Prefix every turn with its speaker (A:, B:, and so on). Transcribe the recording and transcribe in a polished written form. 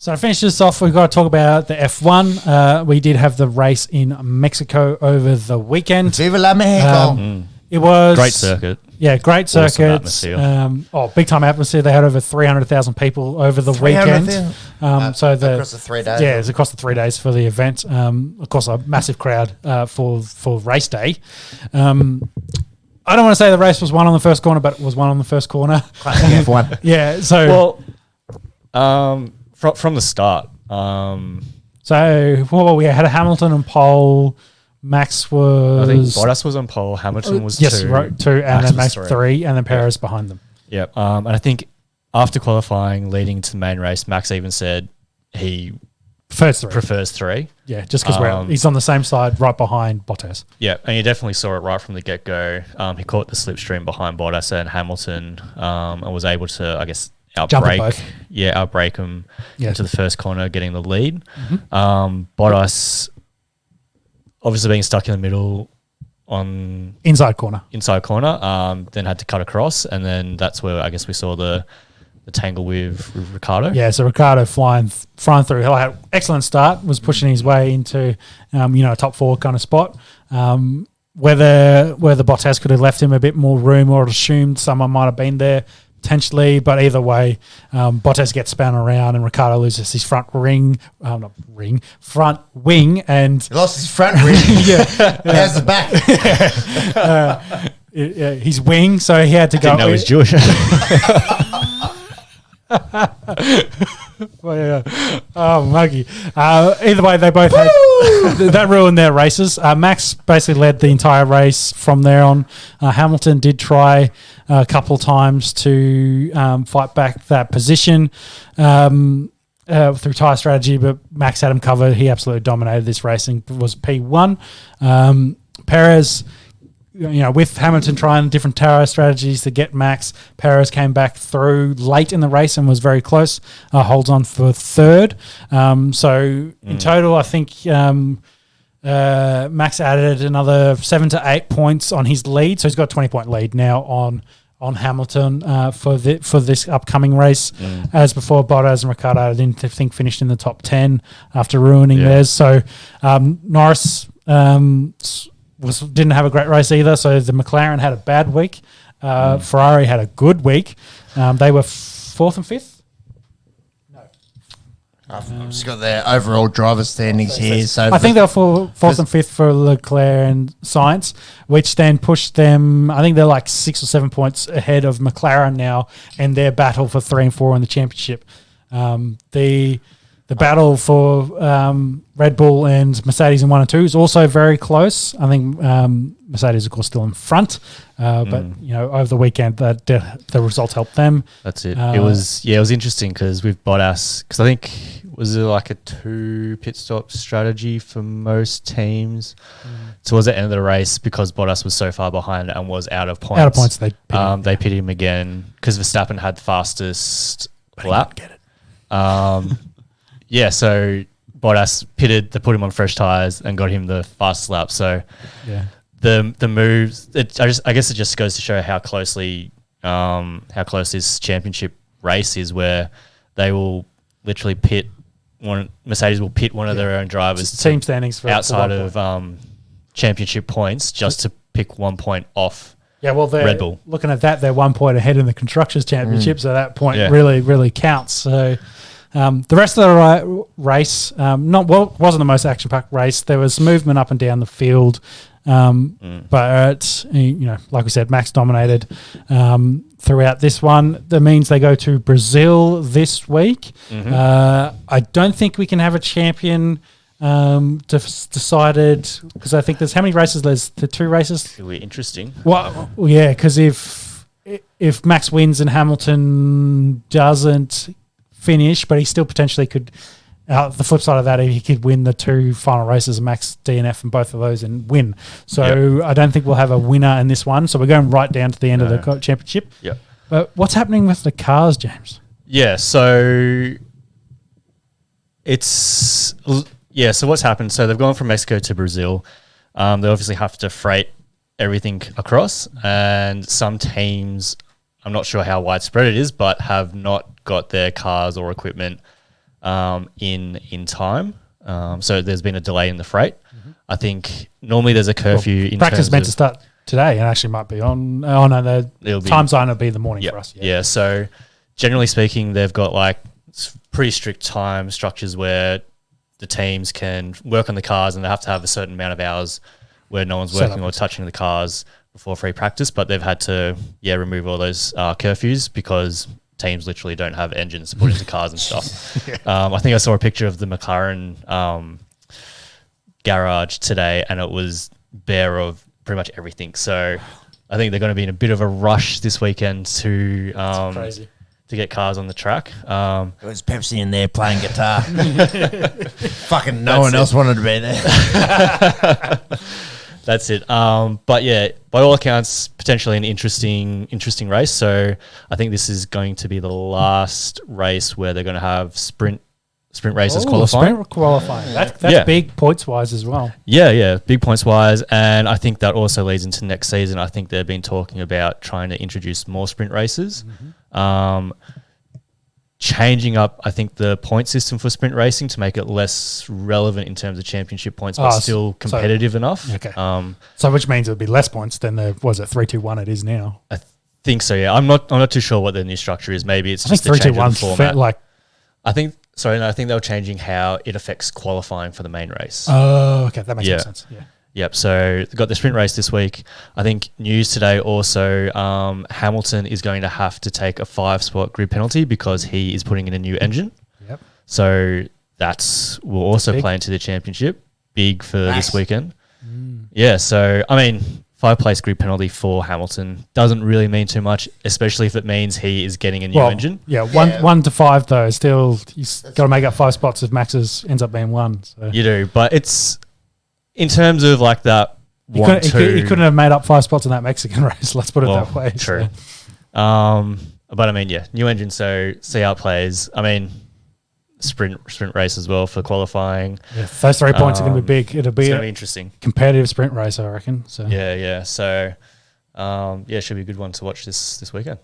A: So to finish this off, we've got to talk about the F1. We did have the race in Mexico over the weekend.
B: Viva la Mexico.
A: It was
C: Great circuit.
A: Yeah, great
C: Awesome
A: circuit.
C: atmosphere.
A: Big time atmosphere. They had over 300,000 people over the weekend.
B: Across the 3 days.
A: Yeah, it's across the 3 days for the event. Of course, a massive crowd for race day. I don't want to say the race was won on the first corner, but it was won on the first corner.
B: Classic F1.
A: Yeah, so
C: From the start.
A: we had a Hamilton and pole. Max was...
C: I think Bottas was on pole. Hamilton was 2.
A: Yes, right, 2, and then Max
C: was
A: 3, and then Perez behind them.
C: Yep. And I think after qualifying, leading to the main race, Max even said he prefers 3.
A: Yeah, just because he's on the same side right behind Bottas.
C: Yeah, and you definitely saw it right from the get-go. He caught the slipstream behind Bottas and Hamilton and was able to, I guess, outbrake him into the first corner, getting the lead.
A: Mm-hmm.
C: Bottas, obviously being stuck in the middle on...
A: Inside corner,
C: then had to cut across, and then that's where I guess we saw the tangle with Ricciardo.
A: Yeah, so Ricciardo flying through. He had an excellent start, was pushing his way into a top 4 kind of spot. Whether Bottas could have left him a bit more room or assumed someone might have been there potentially, but either way, Bottas gets spun around and Ricciardo loses his front wing, and
B: He lost his front ring. How's the back?
A: his wing, so he had to go.
C: Didn't know he was Jewish.
A: Muggy. Either way, they both had that ruined their races. Max basically led the entire race from there on. Hamilton did try a couple of times to fight back that position through tyre strategy, but Max had him covered. He absolutely dominated this race and was P1. Perez, with Hamilton trying different tyre strategies to get Max, Perez came back through late in the race and was very close. Holds on for third. In total, I think Max added another 7 to 8 points on his lead, so he's got a 20-point lead now on Hamilton for this upcoming race. As before, Bottas and Ricciardo, I didn't think finished in the top 10 after ruining theirs. So Norris didn't have a great race either. So the McLaren had a bad week. Ferrari had a good week. They were 4th and 5th.
B: I've just got their overall driver standings here. So
A: I think they were 4th and 5th for Leclerc and Sainz, which then pushed them. I think they're like 6 or 7 points ahead of McLaren now in their battle for 3 and 4 in the championship. The battle for Red Bull and Mercedes in 1 and 2 is also very close. I think Mercedes, of course, still in front, but over the weekend, the results helped them.
C: That's it. It was interesting because with Bottas, because I think was it like a 2 pit stop strategy for most teams towards the end of the race because Bottas was so far behind and was out of points. They pitted him again because Verstappen had the fastest lap.
A: Get it.
C: So Bottas pitted, they put him on fresh tyres and got him the fastest lap. So the moves, I guess it just goes to show how close this championship race is, where they will literally Mercedes will pit one of their own drivers
A: team standings for
C: outside of championship points just to pick 1 point off.
A: Yeah, well, Red Bull. Looking at that, they're 1 point ahead in the Constructors' Championship, so that point really, really counts. So the rest of the race, wasn't the most action-packed race. There was movement up and down the field, but like we said, Max dominated throughout this one. That means they go to Brazil this week. I don't think we can have a champion decided, because I think there's how many races? There's the 2 races.
C: Really interesting.
A: Well, yeah, because if Max wins and Hamilton doesn't finish, but he still potentially could. The flip side of that, he could win the 2 final races, Max DNF, and both of those and win. So I don't think we'll have a winner in this one. So we're going right down to the end of the championship.
C: Yeah.
A: But what's happening with the cars, James?
C: Yeah. So so what's happened? So they've gone from Mexico to Brazil. They obviously have to freight everything across, and some teams, I'm not sure how widespread it is, but have not got their cars or equipment in time. So there's been a delay in the freight. I think normally there's a curfew. In
A: practice
C: terms
A: meant
C: of,
A: to start today and actually might be on. Oh no, the time zone will be in the morning for us.
C: Yeah. So generally speaking, they've got like pretty strict time structures where the teams can work on the cars and they have to have a certain amount of hours where no one's working or touching the cars before free practice. But they've had to remove all those curfews because teams literally don't have engines to put into cars and stuff. I think I saw a picture of the McLaren garage today and it was bare of pretty much everything. So I think they're going to be in a bit of a rush this weekend to
A: Crazy.
C: to get cars on the track.
B: There was Pepsi in there playing guitar. Fucking no one else wanted to be there.
C: That's it. But yeah, by all accounts, potentially an interesting race. So I think this is going to be the last race where they're going to have sprint races qualifying.
A: Sprint qualifying. That's big points wise as well.
C: Yeah, big points wise. And I think that also leads into next season. I think they've been talking about trying to introduce more sprint races. Changing up, I think, the point system for sprint racing to make it less relevant in terms of championship points, but still competitive enough.
A: Okay. So which means it would be less points than the 3-2-1 it is now.
C: I think so. Yeah, I'm not too sure what the new structure is. Maybe it's just
A: I think
C: a change of the
A: 3-2-1
C: format. I think they were changing how it affects qualifying for the main race.
A: Oh, okay, that makes more sense. Yeah.
C: Yep. So they've got the sprint race this week. I think news today also, Hamilton is going to have to take a 5-spot grid penalty because he is putting in a new engine.
A: Yep.
C: So will also play into the championship. Big for this weekend. Yeah. So, I mean, 5-place grid penalty for Hamilton doesn't really mean too much, especially if it means he is getting a new engine.
A: Yeah, 1 to 5 though. Still, he's got to make up 5 spots if Max's ends up being 1. So.
C: You do, but it's in terms of like that.
A: He couldn't have made up 5 spots in that Mexican race. Let's put it that way.
C: True.
A: So.
C: But I mean, new engine. So see how it plays. I mean, sprint race as well for qualifying.
A: Yeah, those 3 points are going to be big. It'll be
C: it's going to be interesting.
A: Competitive sprint race, I reckon. So
C: yeah. So it should be a good one to watch this weekend.